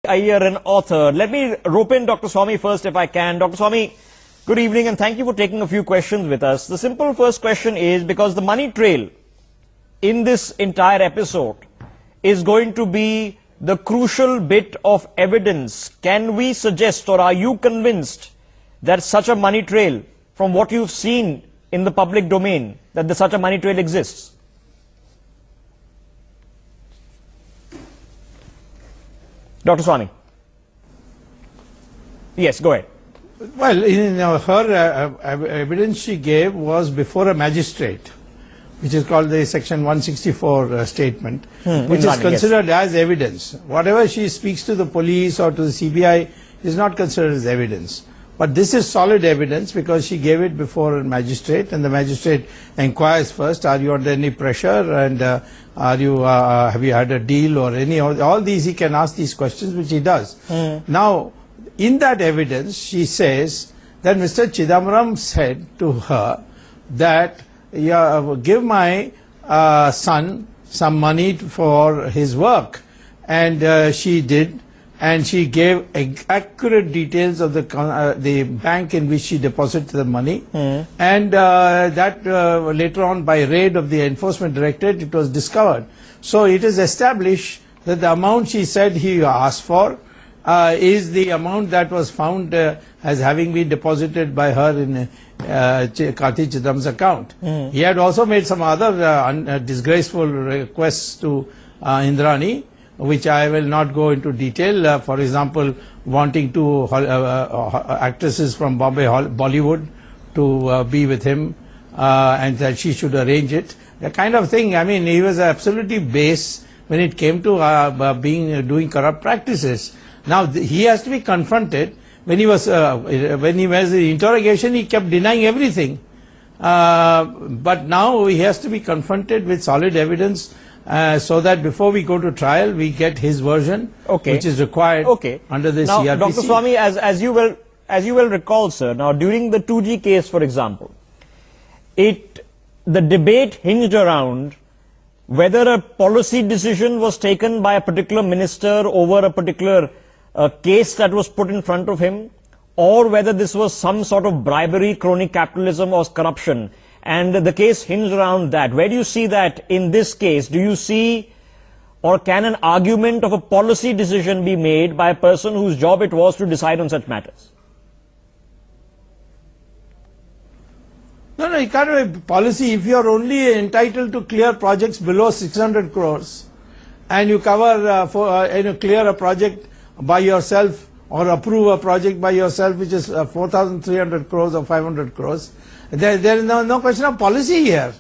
Iyer, an author. Let me rope in Dr. Swamy first if I can. Dr. Swamy, good evening and thank you for taking a few questions with us. The simple first question is, because the money trail in this entire episode is going to be the crucial bit of evidence, can we suggest, or are you convinced that such a money trail, from what you've seen in the public domain, that such a money trail exists? Dr. Swamy. Yes, go ahead. Well, her evidence she gave was before a magistrate, which is called the Section 164 statement, which is considered as evidence. Whatever she speaks to the police or to the CBI is not considered as evidence. But this is solid evidence because she gave it before a magistrate, and the magistrate inquires first, are you under any pressure, and have you had a deal or any, all these he can ask these questions, which he does. Now, in that evidence, she says that Mr. Chidambaram said to her that, give my son some money for his work, and she did, and she gave accurate details of the bank in which she deposited the money, and that later on by raid of the enforcement directorate it was discovered. So it is established that the amount she said he asked for is the amount that was found as having been deposited by her in Karti Chidambaram's account. He had also made some other disgraceful requests to Indrani, which I will not go into detail. For example, wanting to actresses from Bombay Bollywood to be with him, and that she should arrange it. The kind of thing. I mean, he was absolutely base when it came to doing corrupt practices. Now he has to be confronted. When he was in interrogation, he kept denying everything. But now he has to be confronted with solid evidence, so that before we go to trial, we get his version, which is required under the CRPC. Now, Dr. Swamy, as you will recall, sir, now during the 2G case, for example, the debate hinged around whether a policy decision was taken by a particular minister over a particular case that was put in front of him, or whether this was some sort of bribery, crony capitalism, or corruption. And the case hinged around that. Where do you see that in this case? Do you see, or can an argument of a policy decision be made by a person whose job it was to decide on such matters? No, you can't have a policy if you are only entitled to clear projects below 600 crores, and you cover clear a project by yourself or approve a project by yourself which is 4,300 crores or 500 crores. There is no question of policy here.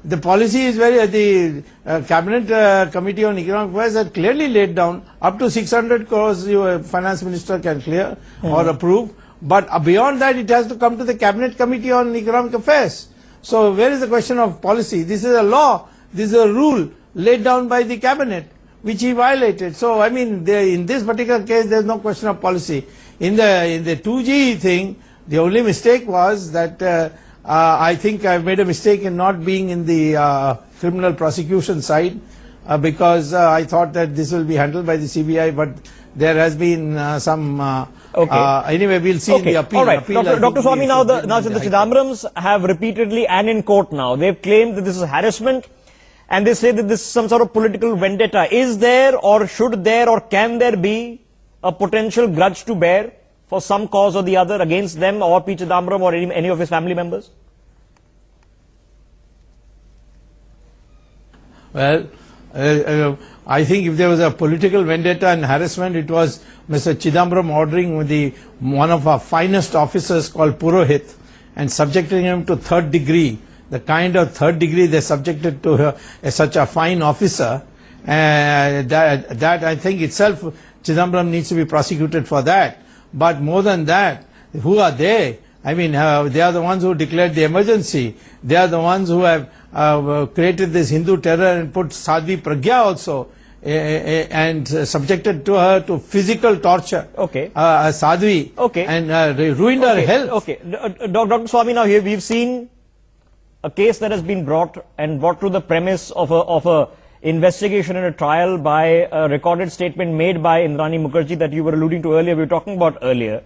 The policy is the Cabinet Committee on Economic Affairs had clearly laid down up to 600 crores your finance minister can clear or approve, but beyond that it has to come to the Cabinet Committee on Economic Affairs. So where is the question of policy? This is a law, this is a rule laid down by the Cabinet, which he violated. So I mean, in this particular case, there is no question of policy. In the 2G thing, the only mistake was that I think I made a mistake in not being in the criminal prosecution side, because I thought that this will be handled by the CBI, but there has been some. Anyway, we'll see in the appeal. All right, Dr. Swamy, now the Chidambarams have repeatedly and in court now, they've claimed that this is harassment. And they say that this is some sort of political vendetta. Is there, or should there, or can there be a potential grudge to bear for some cause or the other against them or P. Chidambaram or any of his family members? Well, I think if there was a political vendetta and harassment, it was Mr. Chidambaram ordering one of our finest officers called Purohit and subjecting him to third degree. The kind of third degree they subjected to such a fine officer, that I think itself Chidambaram needs to be prosecuted for that. But more than that, who are they? I mean, they are the ones who declared the emergency. They are the ones who have created this Hindu terror and put Sadhvi Pragya also and subjected to her to physical torture. Sadhvi. And ruined her health. Dr. Swamy, now here we've seen a case that has been brought to the premise of a investigation and a trial by a recorded statement made by Indrani Mukherjee that you were alluding to earlier, we were talking about earlier.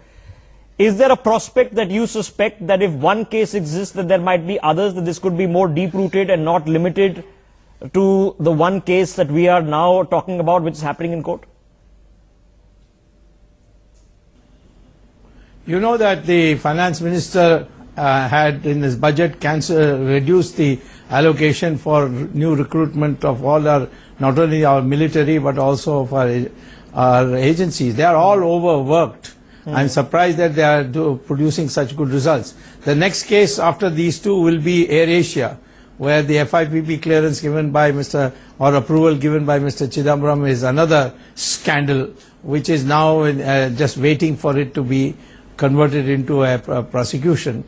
Is there a prospect that you suspect that if one case exists, that there might be others, that this could be more deep-rooted and not limited to the one case that we are now talking about, which is happening in court? You know that the finance minister had in his budget reduced the allocation for new recruitment of all our, not only our military but also of our agencies. They are all overworked. I'm surprised that they are producing such good results. The next case after these two will be AirAsia, where the FIPB clearance given by or approval given by Mr. Chidambaram is another scandal, which is now just waiting for it to be converted into a prosecution.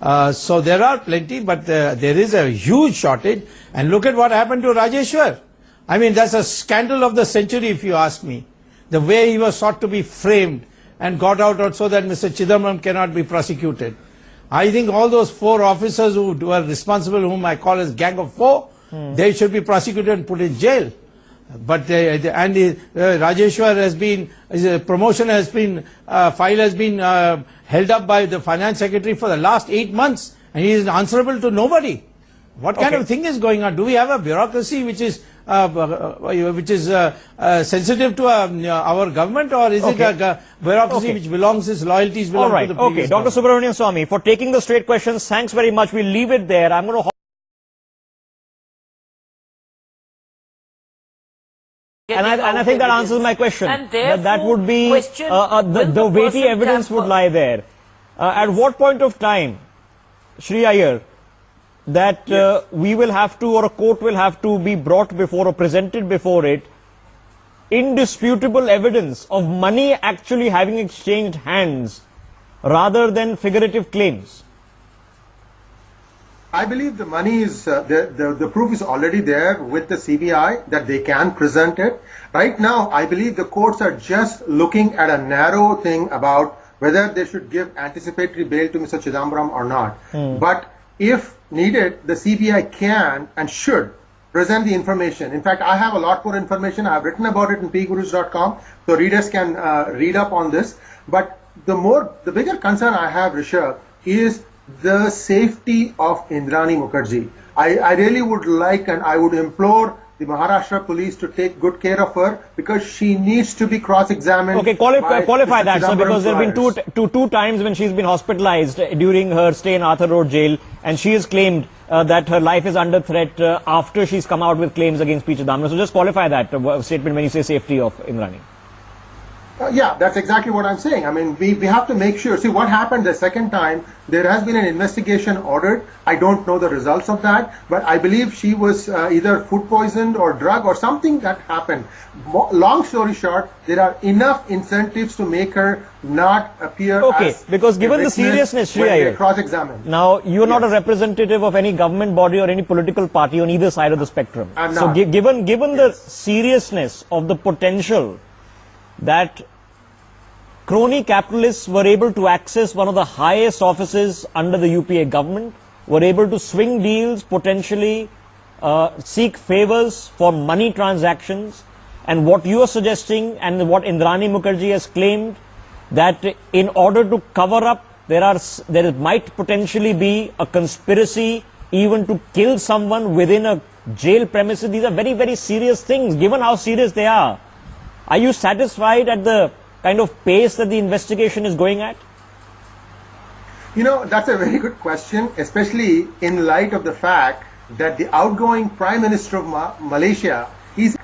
So there are plenty, but there is a huge shortage. And look at what happened to Rajeshwar. I mean, that's a scandal of the century, if you ask me. The way he was sought to be framed and got out so that Mr. Chidambaram cannot be prosecuted. I think all those 4 officers who were responsible, whom I call as gang of 4, they should be prosecuted and put in jail. But Rajeshwar has been, his promotion has been, file has been held up by the finance secretary for the last 8 months, and he is answerable to nobody. What kind of thing is going on? Do we have a bureaucracy which is sensitive to our government, or is it a bureaucracy which belongs, its loyalties belong to the previous Dr. Subramanian Swamy, for taking the straight questions, thanks very much. We'll leave it there. I'm going to... And I think that answers my question. And that would be, the weighty evidence would lie there. At what point of time, Sree Iyer, that we will have to, or a court will have to be brought before or presented before it, indisputable evidence of money actually having exchanged hands rather than figurative claims? I believe the money is, the proof is already there with the CBI that they can present it. Right now, I believe the courts are just looking at a narrow thing about whether they should give anticipatory bail to Mr. Chidambaram or not. But if needed, the CBI can and should present the information. In fact, I have a lot more information. I have written about it in pgurus.com, so readers can read up on this. But the bigger concern I have, Rishabh, is the safety of Indrani Mukherjee. I really would like, and I would implore the Maharashtra police to take good care of her, because she needs to be cross-examined. Okay, qualify that, sir, because there have been two times when she's been hospitalized during her stay in Arthur Road jail, and she has claimed that her life is under threat after she's come out with claims against P. Chidambaram. So just qualify that statement when you say safety of Indrani. Yeah, that's exactly what I'm saying. I mean, we have to make sure. See, what happened the second time, there has been an investigation ordered. I don't know the results of that, but I believe she was either food poisoned or drug or something that happened. Long story short, there are enough incentives to make her not appear as because given the seriousness, Sree Iyer, cross-examined. Now, you're not a representative of any government body or any political party on either side of the spectrum. So given the seriousness of the potential that crony capitalists were able to access one of the highest offices under the UPA government, were able to swing deals, potentially seek favors for money transactions, and what you are suggesting and what Indrani Mukherjee has claimed, that in order to cover up, there might potentially be a conspiracy even to kill someone within a jail premises. These are very, very serious things, given how serious they are. Are you satisfied at the kind of pace that the investigation is going at? You know, that's a very good question, especially in light of the fact that the outgoing Prime Minister of Malaysia is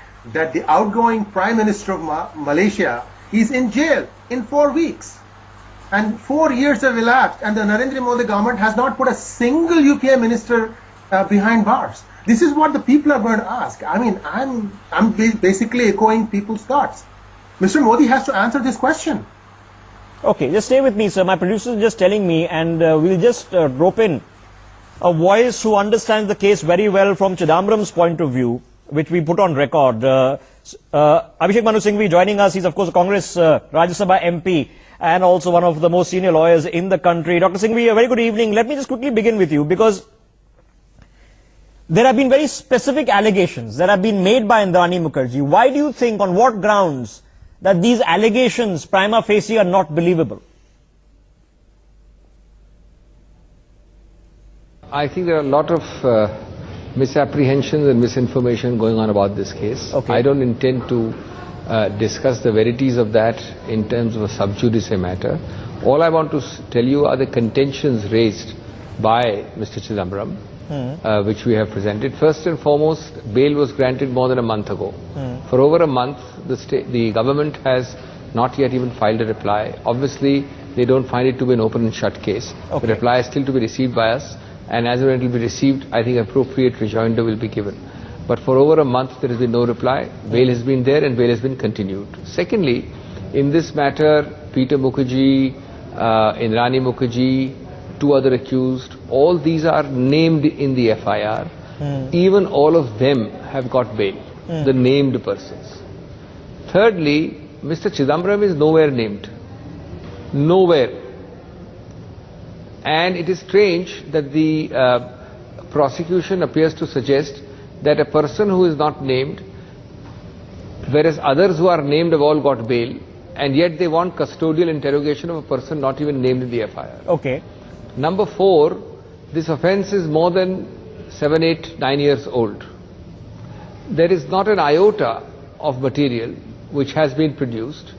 in jail in 4 weeks. And 4 years have elapsed, and the Narendra Modi government has not put a single UPA minister behind bars. This is what the people are going to ask. I mean, I'm basically echoing people's thoughts. Mr. Modi has to answer this question. Okay, just stay with me, sir. My producer is just telling me, and we'll just rope in a voice who understands the case very well from Chidambaram's point of view, which we put on record. Abhishek Manu Singhvi joining us. He's, of course, a Congress Rajya Sabha MP and also one of the most senior lawyers in the country. Dr. Singhvi, a very good evening. Let me just quickly begin with you, because there have been very specific allegations that have been made by Indrani Mukherjee. Why do you think, on what grounds, that these allegations prima facie are not believable? I think there are a lot of misapprehensions and misinformation going on about this case. Okay. I don't intend to discuss the verities of that in terms of a sub judice matter. All I want to tell you are the contentions raised by Mr. Chidambaram, which we have presented. First and foremost, bail was granted more than a month ago. For over a month, the government has not yet even filed a reply. Obviously, they don't find it to be an open and shut case. Okay. The reply is still to be received by us, and as when it will be received, I think appropriate rejoinder will be given. But for over a month, there has been no reply. Bail has been there and bail has been continued. Secondly, in this matter, Peter Mukherjee, Indrani Mukherjee, 2 other accused, all these are named in the FIR. Even all of them have got bail, the named persons. Thirdly, Mr. Chidambaram is nowhere named. Nowhere. And it is strange that the prosecution appears to suggest that a person who is not named, whereas others who are named have all got bail, and yet they want custodial interrogation of a person not even named in the FIR. Okay. Number 4, this offence is more than 7, 8, 9 years old. There is not an iota of material which has been produced.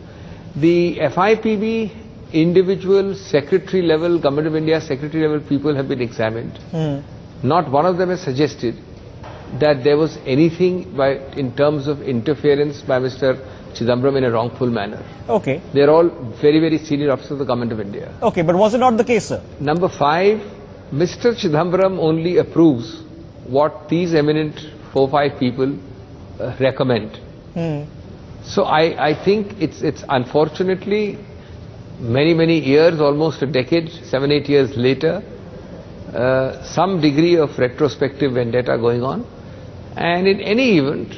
The FIPB individual secretary level, Government of India secretary level people have been examined. Not one of them has suggested that there was anything in terms of interference by Mr. Chidambaram in a wrongful manner. Okay. They are all very, very senior officers of the Government of India. Okay, but was it not the case, sir? Number 5, Mr. Chidambaram only approves what these eminent 4-5 people recommend. So I think it's unfortunately many years, almost a decade, 7, 8 years later, some degree of retrospective vendetta going on. And in any event,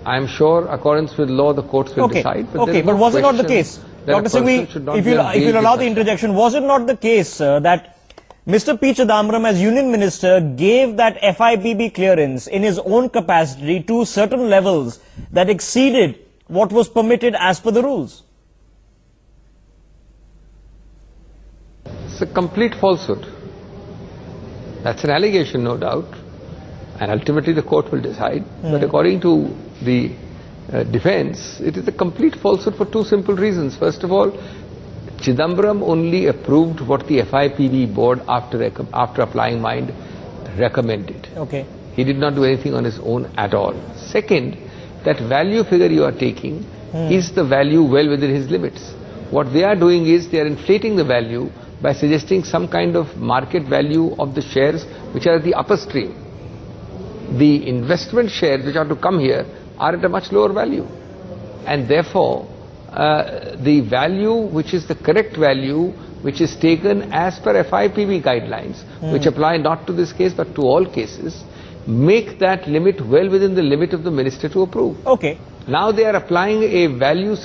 I'm sure, accordance with law, the courts will decide. But was it not the case? Dr. Singhvi, if you'll allow the interjection, was it not the case that Mr. P. Chidambaram, as Union Minister, gave that FIPB clearance in his own capacity to certain levels that exceeded what was permitted as per the rules? It's a complete falsehood. That's an allegation, no doubt, and ultimately the court will decide. But according to the defense, it is a complete falsehood for 2 simple reasons. First of all, Chidambaram only approved what the FIPB board, after applying mind, recommended. Okay. He did not do anything on his own at all. Second, that value figure you are taking is the value well within his limits. What they are doing is they are inflating the value by suggesting some kind of market value of the shares which are at the upper stream. The investment shares which are to come here are at a much lower value, and therefore the value which is the correct value, which is taken as per FIPB guidelines, which apply not to this case but to all cases, make that limit well within the limit of the minister to approve. Okay. Now they are applying a value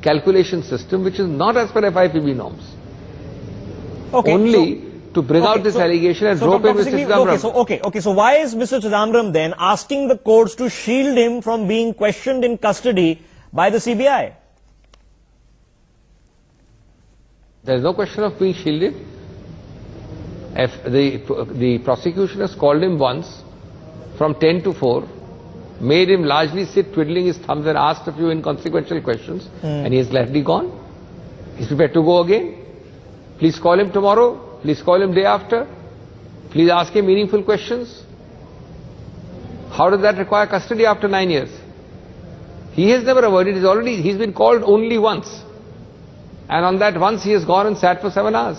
calculation system which is not as per FIPB norms. Okay. Only to bring out this allegation and rope in Mr. Chidambaram. Okay, so why is Mr. Chidambaram then asking the courts to shield him from being questioned in custody by the CBI? There is no question of being shielded. If the prosecution has called him once from 10 to 4, made him largely sit twiddling his thumbs and asked a few inconsequential questions, and he has gladly gone. He's prepared to go again. Please call him tomorrow. Please call him day after. Please ask him meaningful questions. How does that require custody after 9 years? He has never avoided. He's been called only once. And on that once he has gone and sat for 7 hours.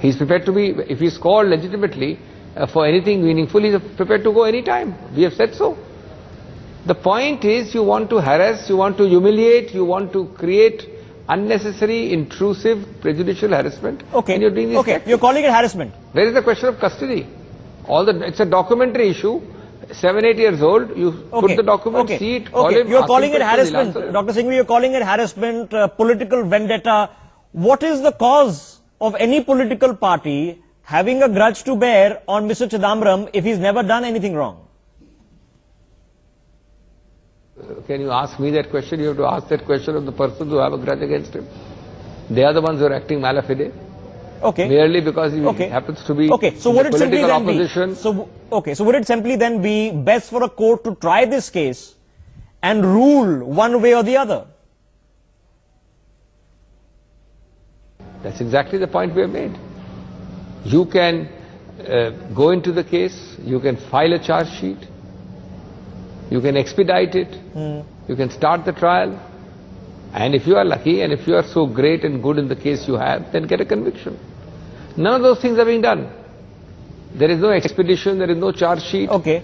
He's prepared to be, if he's called legitimately for anything meaningful, he's prepared to go any time. We have said so. The point is, you want to harass, you want to humiliate, you want to create unnecessary, intrusive, prejudicial harassment. Okay. And you're doing this You're calling it harassment. Where is the question of custody? It's a documentary issue. 7, 8 years old. You put the document, see it, call him. You're calling it harassment, Dr. Singhvi. You're calling it harassment, political vendetta. What is the cause of any political party having a grudge to bear on Mr. Chidambaram if he's never done anything wrong? Can you ask me that question? You have to ask that question of the persons who have a grudge against him. They are the ones who are acting mala fide. Okay. Merely because he happens to be so would it simply political then opposition. So would it simply then be best for a court to try this case and rule one way or the other? That's exactly the point we have made. You can go into the case, you can file a charge sheet, you can expedite it, you can start the trial, and if you are lucky and if you are so great and good in the case you have, then get a conviction. None of those things are being done. There is no expedition, there is no charge sheet. Okay.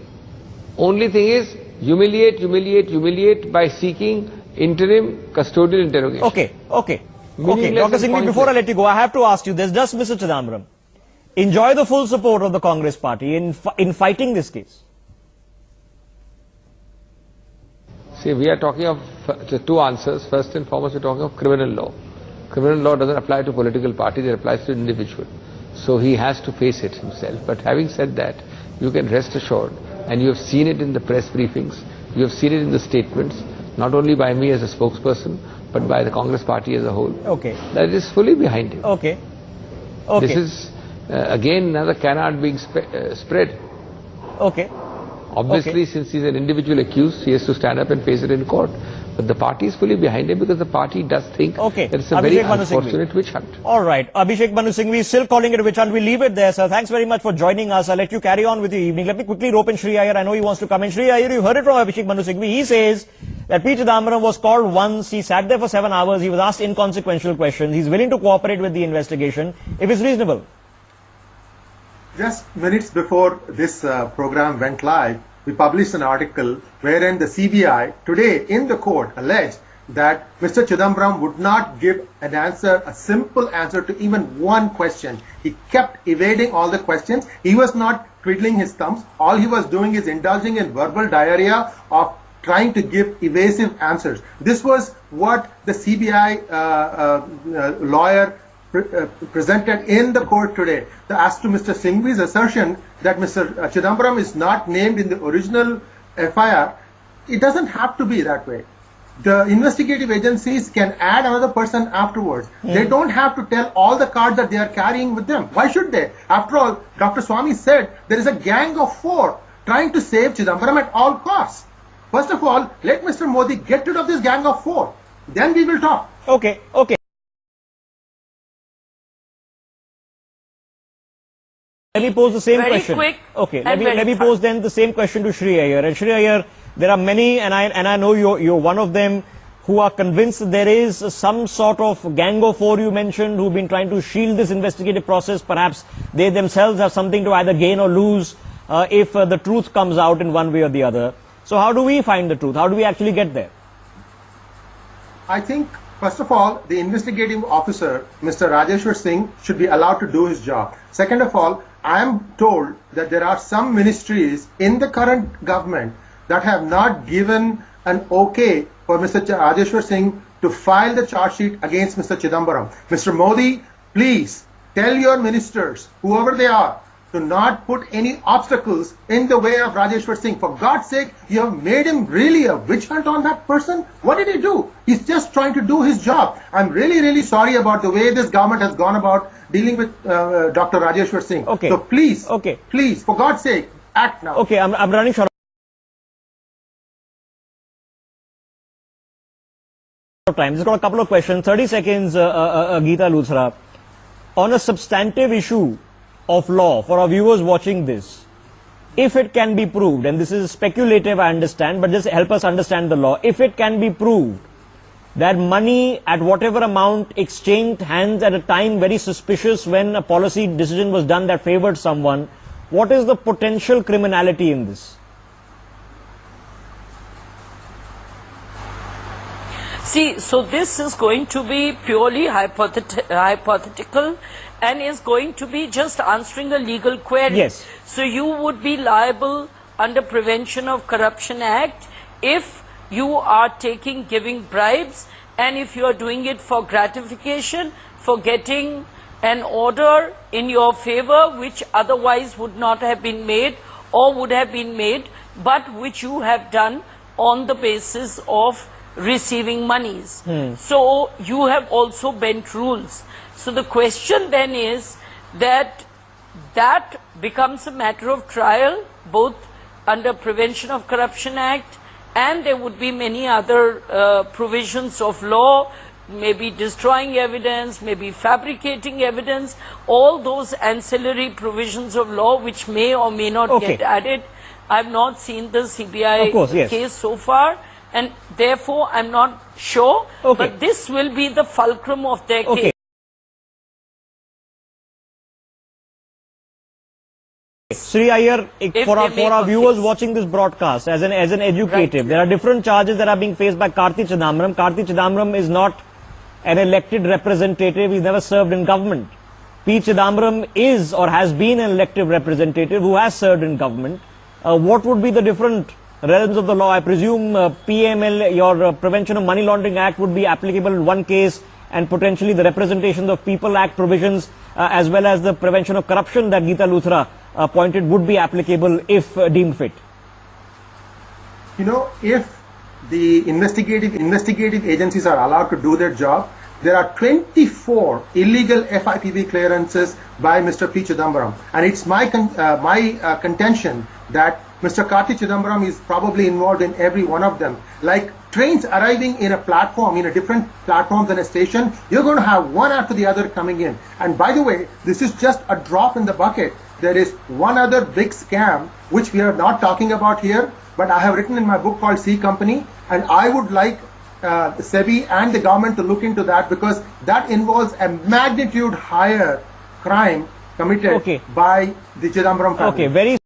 Only thing is humiliate, humiliate, humiliate by seeking interim custodial interrogation. Okay. Dr. Singhvi, before I let you go, I have to ask you this. Does Mr. Chidambaram enjoy the full support of the Congress party in fighting this case? See, we are talking of two answers. First and foremost, we are talking of criminal law. Criminal law doesn't apply to political parties, it applies to individual. So he has to face it himself. But having said that, you can rest assured, and you have seen it in the press briefings, you have seen it in the statements, not only by me as a spokesperson, but by the Congress party as a whole. Okay. That it is fully behind him. Okay. This is, again, another canard being spread. Okay. Obviously, since he is an individual accused, he has to stand up and face it in court. But the party is fully behind him because the party does think that it's a very unfortunate witch hunt. All right. Abhishek Manu Singhvi is still calling it a witch hunt. We'll leave it there, sir. Thanks very much for joining us. I'll let you carry on with your evening. Let me quickly rope in Sree Iyer. I know he wants to come in. Sree Iyer, you heard it from Abhishek Manu Singhvi. He says that P. Chidambaram was called once. He sat there for 7 hours. He was asked inconsequential questions. He's willing to cooperate with the investigation if it's reasonable. Just minutes before this program went live, we published an article wherein the CBI today in the court alleged that Mr. Chidambaram would not give an answer, a simple answer to even one question. He kept evading all the questions. He was not twiddling his thumbs. All he was doing is indulging in verbal diarrhea of trying to give evasive answers. This was what the CBI lawyer presented in the court today. As to Mr. Singhvi's assertion that Mr. Chidambaram is not named in the original FIR, it doesn't have to be that way. The investigative agencies can add another person afterwards. They don't have to tell all the cards that they are carrying with them. Why should they? After all, Dr. Swamy said there is a gang of 4 trying to save Chidambaram at all costs. First of all, let Mr. Modi get rid of this gang of 4. Then we will talk. Okay. Let me pose the same question. Let me pose then the same question to Sree Iyer. And Sree Iyer, there are many, and I know you're one of them, who are convinced that there is some sort of gang of 4 you mentioned who've been trying to shield this investigative process. Perhaps they themselves have something to either gain or lose if the truth comes out in one way or the other. So how do we find the truth? How do we actually get there? I think, first of all, the investigative officer, Mr. Rajeshwar Singh, should be allowed to do his job. Second of all, I am told that there are some ministries in the current government that have not given an okay for Mr. Rajeshwar Singh to file the charge sheet against Mr. Chidambaram. Mr. Modi, please tell your ministers, whoever they are, to not put any obstacles in the way of Rajeshwar Singh. For God's sake, you have made him really a witch hunt on that person. What did he do? He's just trying to do his job. I'm really sorry about the way this government has gone about dealing with Dr. Rajeshwar Singh. Okay. So please, for God's sake, act now. Okay, I'm running short of time. Just got a couple of questions. 30 seconds, Geeta Luthra. On a substantive issue of law, for our viewers watching this, if it can be proved, and this is speculative, I understand, but just help us understand the law. If it can be proved that money at whatever amount exchanged hands at a time very suspicious when a policy decision was done that favored someone, what is the potential criminality in this? See, so this is going to be purely hypothetical and is going to be just answering a legal query. Yes. So you would be liable under Prevention of Corruption Act if you are giving bribes, and if you are doing it for gratification, for getting an order in your favor which otherwise would not have been made or would have been made, but which you have done on the basis of receiving monies. So you have also bent rules. So the question then is that becomes a matter of trial, both under Prevention of Corruption Act, and there would be many other provisions of law, maybe destroying evidence, maybe fabricating evidence, all those ancillary provisions of law which may or may not get added. I have not seen the CBI case so far, and therefore I am not sure, but this will be the fulcrum of their case. Sree Iyer, for our viewers watching this broadcast, as an educative, there are different charges that are being faced by Karti Chidambaram. Karti Chidambaram is not an elected representative, he's never served in government. P. Chidambaram is or has been an elected representative who has served in government. What would be the different realms of the law? I presume PML, your Prevention of Money Laundering Act, would be applicable in one case, and potentially the Representation of People Act provisions as well as the Prevention of Corruption that Geeta Luthra pointed would be applicable if deemed fit. You know, if the investigative agencies are allowed to do their job, there are 24 illegal FIPB clearances by Mr. P. Chidambaram, and it's my contention that Mr. Karti Chidambaram is probably involved in every one of them. Like trains arriving in a platform, in a different platforms in a station, you're going to have one after the other coming in. And by the way, this is just a drop in the bucket. There is one other big scam which we are not talking about here, but I have written in my book called C Company, and I would like SEBI and the government to look into that, because that involves a magnitude higher crime committed by the Chidambaram family. Very